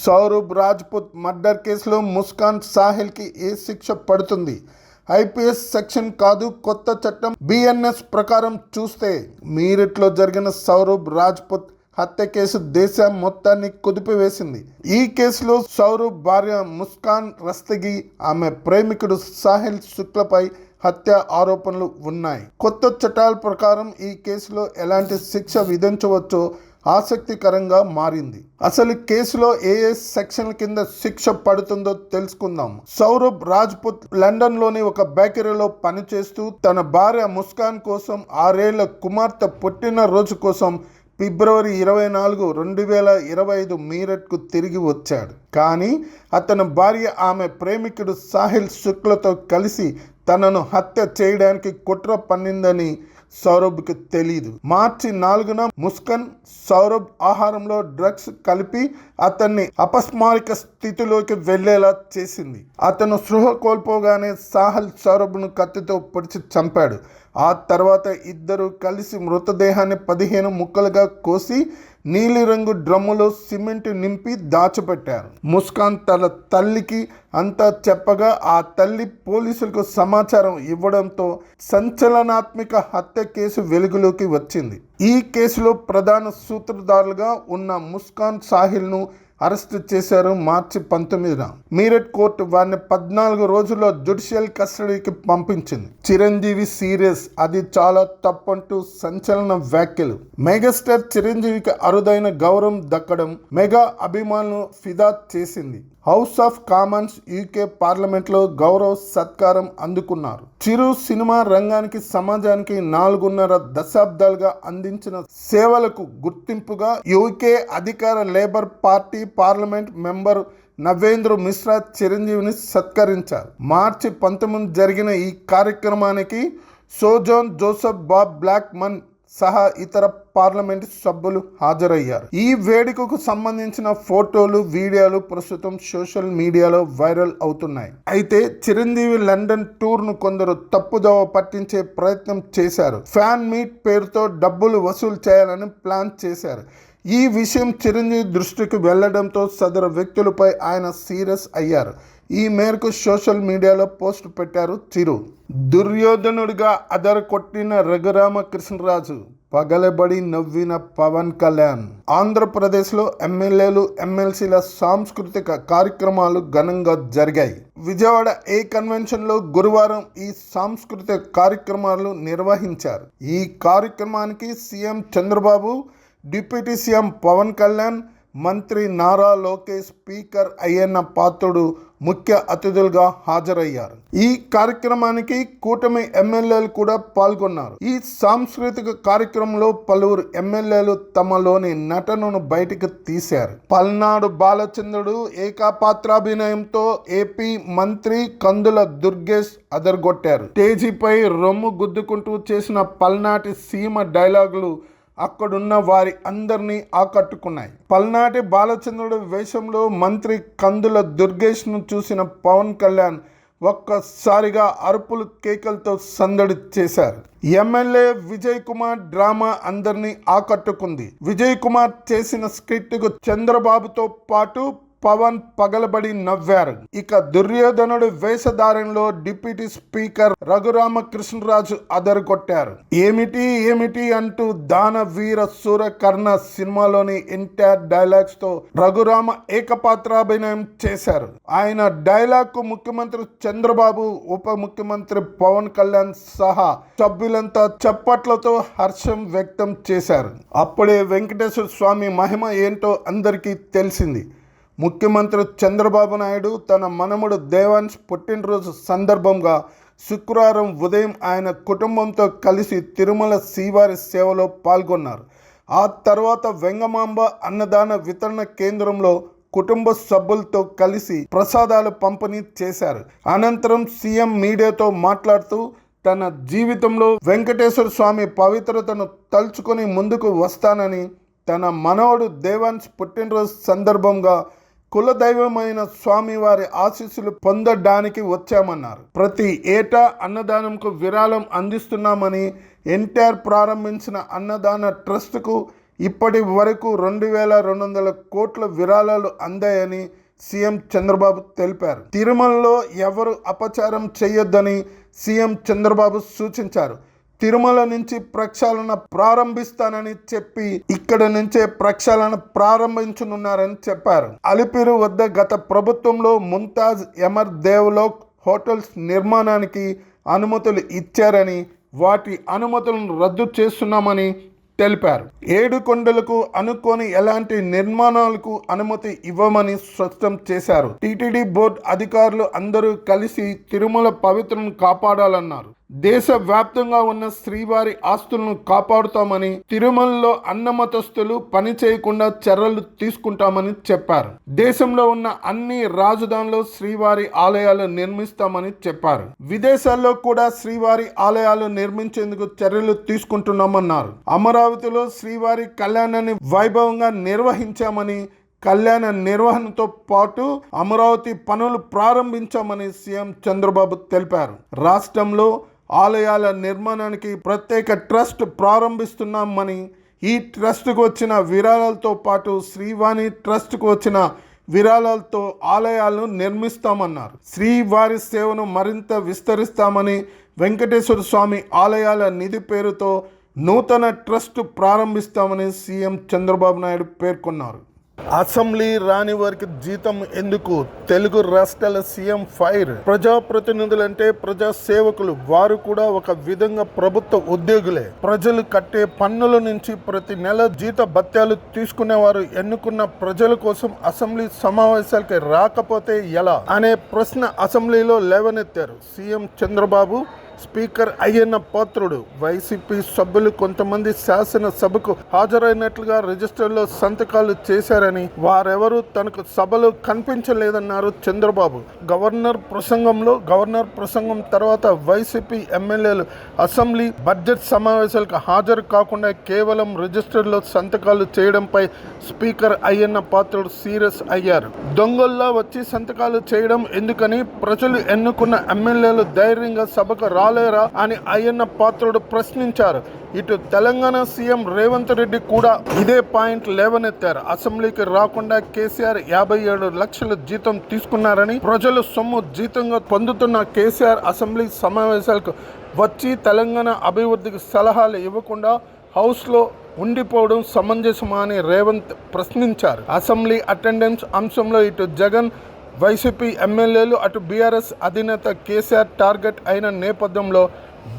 Saurabh Rajput murder కేసులో ముస్కాన్ సాహిల్కి ఏ శిక్ష పడుతుంది? ఐపీఎస్ సెక్షన్ కాదు, కొత్త చట్టం బిఎన్ఎస్ ప్రకారం చూస్తే మీరట్లో జరిగిన సౌరభ్ రాజ్పుత్ హత్య కేసు దేశం మొత్తాన్ని కుదిపివేసింది. ఈ కేసులో సౌరభ్ భార్య ముస్కాన్ రస్తగి, ఆమె ప్రేమికుడు సాహిల్ శుక్లపై హత్య ఆరోపణలు ఉన్నాయి. కొత్త చట్టాల ప్రకారం ఈ కేసులో ఎలాంటి శిక్ష విధించవచ్చో ఆసక్తికరంగా మారింది. అసలు కేసులో ఏ సెక్షన్ల కింద శిక్ష పడుతుందో తెలుసుకుందాం. సౌరభ్ రాజ్పుత్ లండన్లోని ఒక బేకరీలో పనిచేస్తూ తన భార్య ముస్కాన్ కోసం 6 ఏళ్ల కుమార్తె పుట్టినరోజు కోసం ఫిబ్రవరి 24, 2025 మీరట్కు తిరిగి వచ్చాడు. కానీ అతని భార్య ఆమె ప్రేమికుడు సాహిల్ శుక్లతో కలిసి తనను హత్య చేయడానికి కుట్ర పన్నిందని సౌరభ్కి తెలీదు. మార్చి 4న ముస్కాన్ సౌరభ్ ఆహారంలో డ్రగ్స్ కలిపి అతన్ని అపస్మారక స్థితిలోకి వెళ్లేలా చేసింది. అతను స్పృహ కోల్పోగానే సాహిల్ సౌరభ్ను కత్తితో పొడిచి చంపాడు. ఆ తర్వాత ఇద్దరు కలిసి మృతదేహాన్ని 15 ముక్కలుగా కోసి నీలిరంగు డ్రమ్ములో సిమెంట్ నింపి దాచిపెట్టారు. ముస్కాన్ తన తల్లికి అంతా చెప్పగా ఆ తల్లి పోలీసులకు సమాచారం ఇవ్వడంతో సంచలనాత్మక హత్య కేసు వెలుగులోకి వచ్చింది. ఈ కేసులో ప్రధాన సూత్రధారులుగా ఉన్న ముస్కాన్ సాహిల్ను అరెస్టు చేశారు. మార్చి 19న మీరట్ కోర్టు వారిని 14 రోజుల్లో జ్యుడిషియల్ కస్టడీకి పంపించింది. చిరంజీవి సీరియస్, అది చాలా తప్పంటూ సంచలన వ్యాఖ్యలు. మెగాస్టార్ చిరంజీవికి అరుదైన గౌరవం దక్కడం మెగా అభిమానులను ఫిదా చేసింది. హౌస్ ఆఫ్ కామన్స్ యూకే పార్లమెంట్లో గౌరవ సత్కారం అందుకున్నారు. చిరు సినిమా రంగానికి సమాజానికి 4.5 దశాబ్దాలుగా అందించిన సేవలకు గుర్తింపుగా యూకే అధికార labour party parliament member Navendra Mishra చిరంజీవిని సత్కరించారు. మార్చి 19 జరిగిన ఈ కార్యక్రమానికి సోజోన్ జోసెఫ్, బాబ్ బ్లాక్మన్ సహా ఇతర పార్లమెంటు సభ్యులు హాజరయ్యారు. ఈ వేడుకకు సంబంధించిన ఫోటోలు, వీడియోలు ప్రస్తుతం సోషల్ మీడియాలో వైరల్ అవుతున్నాయి. అయితే చిరంజీవి లండన్ టూర్ను కొందరు తప్పుదోవ పట్టించే ప్రయత్నం చేశారు. ఫ్యాన్ మీట్ పేరుతో డబ్బులు వసూలు చేయాలని ప్లాన్ చేశారు. ఈ విషయం చిరంజీవి దృష్టికి వెళ్లడంతో సదరు వ్యక్తులపై ఆయన సీరియస్ అయ్యారు. ఈ మేరకు సోషల్ మీడియాలో పోస్ట్ పెట్టారు చిరు. దుర్యోధనుడిగా అదరకొట్టిన రఘురామకృష్ణరాజు, పగలబడి నవ్విన పవన్ కళ్యాణ్. ఆంధ్రప్రదేశ్లో ఎమ్మెల్యేలు, ఎమ్మెల్సీల సాంస్కృతిక కార్యక్రమాలు ఘనంగా జరిగాయి. విజయవాడ ఏ కన్వెన్షన్లో గురువారం ఈ సాంస్కృతిక కార్యక్రమాలు నిర్వహించారు. ఈ కార్యక్రమానికి CM Chandrababu, deputy CM Pawan Kalyan, మంత్రి నారా లోకేష్, స్పీకర్ అయ్యన్న పాత్రుడు ముఖ్య అతిథులుగా హాజరయ్యారు. ఈ కార్యక్రమానికి కూటమి ఎమ్మెల్యేలు కూడా పాల్గొన్నారు. ఈ సాంస్కృతిక కార్యక్రమంలో పలువురు ఎమ్మెల్యేలు తమలోని నటనను బయటకు తీశారు. పల్నాడు బాలచంద్రుడు ఏకపాత్రాభినయంతో ఏపీ మంత్రి కందుల దుర్గేష్ అదరగొట్టారు. స్టేజీపై రొమ్ము గుద్దుకుంటూ చేసిన పల్నాటి సీమ డైలాగులు అక్కడున్న వారి అందరినీ ఆకట్టుకున్నాయి. పల్నాటి బాలచంద్రుడి వేషంలో మంత్రి కందుల దుర్గేష్ను చూసిన పవన్ కళ్యాణ్ ఒక్కసారిగా అరుపులు, కేకలతో సందడి చేశారు. ఎమ్మెల్యే విజయ్ కుమార్ డ్రామా అందరినీ ఆకట్టుకుంది. విజయ్ కుమార్ చేసిన స్క్రిప్ట్కు చంద్రబాబుతో పాటు పవన్ పగలబడి నవ్వారు. ఇక దుర్యోధనుడు వేషధారణలో డిప్యూటీ స్పీకర్ రఘురామకృష్ణరాజు అదరగొట్టారు. ఏమిటి అంటూ దాన వీర సూర కర్ణ సినిమాలోని ఎన్టీఆర్ డైలాగ్స్ తో రఘురామ ఏకపాత్రాభినయం చేశారు. ఆయన డైలాగ్ కు ముఖ్యమంత్రి చంద్రబాబు, ఉప ముఖ్యమంత్రి పవన్ కళ్యాణ్ సహా సభ్యులంతా చప్పట్లతో హర్షం వ్యక్తం చేశారు. అప్పుడే వెంకటేశ్వర స్వామి మహిమ ఏంటో అందరికీ తెలిసింది. ముఖ్యమంత్రి చంద్రబాబు నాయుడు తన మనముడు దేవాంశ్ పుట్టినరోజు సందర్భంగా శుక్రవారం ఉదయం ఆయన కుటుంబంతో కలిసి తిరుమల శ్రీవారి సేవలో పాల్గొన్నారు. ఆ తర్వాత వెంగమాంబ అన్నదాన వితరణ కేంద్రంలో కుటుంబ సభ్యులతో కలిసి ప్రసాదాలు పంపిణీ చేశారు. అనంతరం సీఎం మీడియాతో మాట్లాడుతూ తన జీవితంలో వెంకటేశ్వర స్వామి పవిత్రతను తలుచుకొని ముందుకు వస్తానని, తన మనవడు దేవాంశ్ పుట్టినరోజు సందర్భంగా కులదైవమైన స్వామివారి ఆశీస్సులు పొందడానికి వచ్చామన్నారు. ప్రతి ఏటా అన్నదానంకు విరాళం అందిస్తున్నామని, ఎన్టీఆర్ ప్రారంభించిన అన్నదాన ట్రస్టుకు ఇప్పటి వరకు 2,200 కోట్ల విరాళాలు అందాయని సీఎం చంద్రబాబు తెలిపారు. తిరుమలలో ఎవరు అపచారం చేయొద్దని సీఎం చంద్రబాబు సూచించారు. తిరుమల నుంచి ప్రక్షాళన ప్రారంభిస్తానని చెప్పి ఇక్కడ నుంచే ప్రక్షాళన ప్రారంభించనున్నారని చెప్పారు. అలిపిరి వద్ద గత ప్రభుత్వంలో ముంతాజ్ ఎమర్ దేవ్లోక్ హోటల్స్ నిర్మాణానికి అనుమతులు ఇచ్చారని, వాటి అనుమతులను రద్దు చేస్తున్నామని తెలిపారు. 7 కొండలకు అనుకోని ఎలాంటి నిర్మాణాలకు అనుమతి ఇవ్వమని స్పష్టం చేశారు. టీటీడీ బోర్డు అధికారులు అందరూ కలిసి తిరుమల పవిత్రను కాపాడాలన్నారు. దేశవ్యాప్తంగా ఉన్న శ్రీవారి ఆస్తులను కాపాడుతామని, తిరుమలలో అన్నమతస్తులు పని చేయకుండా చర్యలు తీసుకుంటామని చెప్పారు. దేశంలో ఉన్న అన్ని రాజధానుల్లో శ్రీవారి ఆలయాలు నిర్మిస్తామని చెప్పారు. విదేశాల్లో కూడా శ్రీవారి ఆలయాలు నిర్మించేందుకు చర్యలు తీసుకుంటున్నామన్నారు. అమరావతిలో శ్రీవారి కళ్యాణాన్ని వైభవంగా నిర్వహించామని, కళ్యాణ నిర్వహణతో పాటు అమరావతి పనులు ప్రారంభించామని సీఎం చంద్రబాబు తెలిపారు. రాష్ట్రంలో ఆలయాల నిర్మాణానికి ప్రత్యేక ట్రస్ట్ ప్రారంభిస్తున్నామని, ఈ ట్రస్టుకు వచ్చిన విరాళాలతో పాటు శ్రీవాణి ట్రస్టుకు వచ్చిన విరాళాలతో ఆలయాలను నిర్మిస్తామన్నారు. శ్రీవారి సేవను మరింత విస్తరిస్తామని, వెంకటేశ్వర స్వామి ఆలయాల నిధి పేరుతో నూతన ట్రస్ట్ ప్రారంభిస్తామని సీఎం చంద్రబాబు నాయుడు పేర్కొన్నారు. అసెంబ్లీ రాని వారికి జీతం ఎందుకు? తెలుగు రాష్ట్రాల సీఎం ఫైర్. ప్రజాప్రతినిధులంటే ప్రజా సేవకులు, వారు కూడా ఒక విధంగా ప్రభుత్వ ఉద్యోగులే. ప్రజలు కట్టే పన్నుల నుంచి ప్రతి నెల జీత భత్యాలు తీసుకునేవారు ఎన్నుకున్న ప్రజల కోసం అసెంబ్లీ సమావేశాలకి రాకపోతే ఎలా అనే ప్రశ్న అసెంబ్లీలో లేవనెత్తారు సీఎం చంద్రబాబు. స్పీకర్ అయ్యన్న పాత్రుడు, వైసీపీ సభ్యులు కొంతమంది శాసనసభకు హాజరైనట్లుగా రిజిస్టర్లో సంతకాలు చేశారని, వారెవరూ తనకు సభలో కనిపించలేదన్నారు చంద్రబాబు. గవర్నర్ ప్రసంగం తర్వాత వైసీపీ ఎమ్మెల్యేలు అసెంబ్లీ బడ్జెట్ సమావేశాలకు హాజరు కాకుండా కేవలం రిజిస్టర్లో సంతకాలు చేయడంపై స్పీకర్ అయ్యన్న పాత్రుడు సీరియస్ అయ్యారు. దొంగల్లా వచ్చి సంతకాలు చేయడం ఎందుకని, ప్రజలు ఎన్నుకున్న ఎమ్మెల్యేలు ధైర్యంగా సభకు రాలేరా అని అయ్యన్న పాత్రుడు ప్రశ్నించారు. ఇటు తెలంగాణ సీఎం రేవంత్ రెడ్డి కూడా ఇదే పాయింట్ లేవనెత్తారు. అసెంబ్లీకి రాకుండా కేసీఆర్ 57 లక్షల జీతం తీసుకున్నారని, ప్రజలు సొమ్ము జీతంగా పొందుతున్న కేసీఆర్ అసెంబ్లీ సమావేశాలకు వచ్చి తెలంగాణ అభివృద్ధికి సలహాలు ఇవ్వకుండా హౌస్లో ఉండిపోవడం సమంజసమా అని రేవంత్ ప్రశ్నించారు. అసెంబ్లీ అటెండెన్స్ అంశంలో ఇటు జగన్, వైసీపీ ఎమ్మెల్యేలు, అటు బీఆర్ఎస్ అధినేత కేసీఆర్ టార్గెట్ అయిన నేపథ్యంలో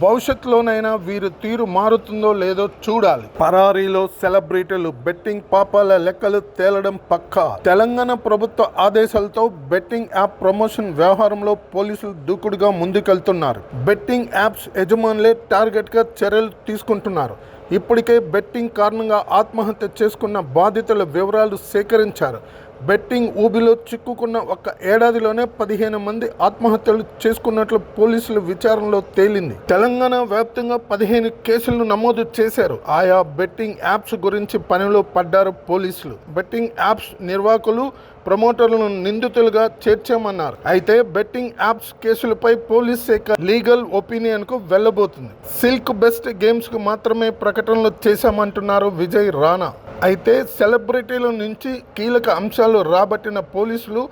భవిష్యత్తులోనైనా వీరి తీరు మారుతుందో లేదో చూడాలి. పరారీలో సెలబ్రిటీలు, బెట్టింగ్ పాపాల లెక్కలు తేలడం పక్కా. తెలంగాణ ప్రభుత్వ ఆదేశాలతో బెట్టింగ్ యాప్ ప్రమోషన్ వ్యవహారంలో పోలీసులు దూకుడుగా ముందుకెళ్తున్నారు. బెట్టింగ్ యాప్స్ యజమానులే టార్గెట్గా చర్యలు తీసుకుంటున్నారు. ఇప్పటికే బెట్టింగ్ కారణంగా ఆత్మహత్య చేసుకున్న బాధితుల వివరాలు సేకరించారు. బెట్టింగ్ ఊబిలో చిక్కుకున్న ఒక్క ఏడాదిలోనే 15 మంది ఆత్మహత్యలు చేసుకున్నట్లు పోలీసుల విచారణలో తేలింది. తెలంగాణ వ్యాప్తంగా 15 కేసులను నమోదు చేశారు. ఆయా బెట్టింగ్ యాప్స్ గురించి పనిలో పడ్డారు పోలీసులు. బెట్టింగ్ యాప్స్ నిర్వాహకులు, ప్రమోటర్లను నిందితులుగా చేర్చామన్నారు. అయితే బెట్టింగ్ యాప్స్ కేసులపై పోలీస్ శాఖ లీగల్ ఒపీనియన్ కు వెళ్లబోతుంది. సిల్క్ బెస్ట్ గేమ్స్ కు మాత్రమే ప్రకటనలు చేశామంటున్నారు విజయ్ రాణా. అయితే సెలబ్రిటీల నుంచి కీలక అంశాలు రాబట్టిన పోలీసులు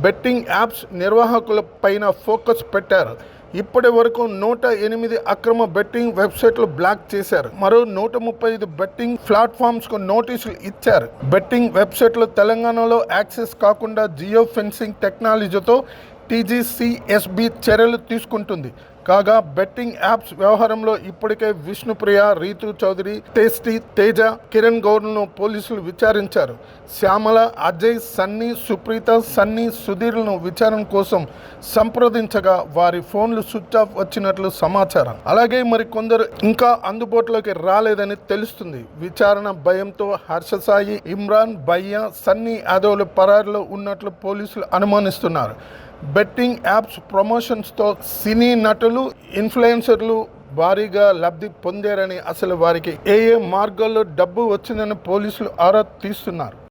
బెట్టింగ్ యాప్స్ నిర్వాహకుల పైన ఫోకస్ పెట్టారు. ఇప్పటి వరకు 108 అక్రమ బెట్టింగ్ వెబ్సైట్లు బ్లాక్ చేశారు. మరో 135 బెట్టింగ్ ప్లాట్ఫామ్స్ కు నోటీసులు ఇచ్చారు. బెట్టింగ్ వెబ్సైట్లు తెలంగాణలో యాక్సెస్ కాకుండా జియో ఫెన్సింగ్ టెక్నాలజీతో టీజీసీఎస్బీ చర్యలు తీసుకుంటుంది. కాగా బెట్టింగ్ యాప్స్ వ్యవహారంలో ఇప్పటికే విష్ణుప్రియ, రీతు చౌదరి, టేస్టీ, తేజ, కిరణ్ గౌడ్ను పోలీసులు విచారించారు. శ్యామల, అజయ్, సన్నీ, సుప్రీత, సన్నీ, సుధీర్లను విచారణ కోసం సంప్రదించగా వారి ఫోన్లు స్విచ్ ఆఫ్ వచ్చినట్లు సమాచారం. అలాగే మరికొందరు ఇంకా అందుబాటులోకి రాలేదని తెలుస్తుంది. విచారణ భయంతో హర్షసాయి, ఇమ్రాన్, భయ్య, సన్నీ యాదవ్లు పరారీలో ఉన్నట్లు పోలీసులు అనుమానిస్తున్నారు. బెట్టింగ్ యాప్స్ ప్రమోషన్స్తో సినీ నటులు, ఇన్ఫ్లుయెన్సర్లు భారీగా లబ్ధి పొందారని, అసలు వారికి ఏ మార్గాల్లో డబ్బు వచ్చిందని పోలీసులు ఆరా తీస్తున్నారు.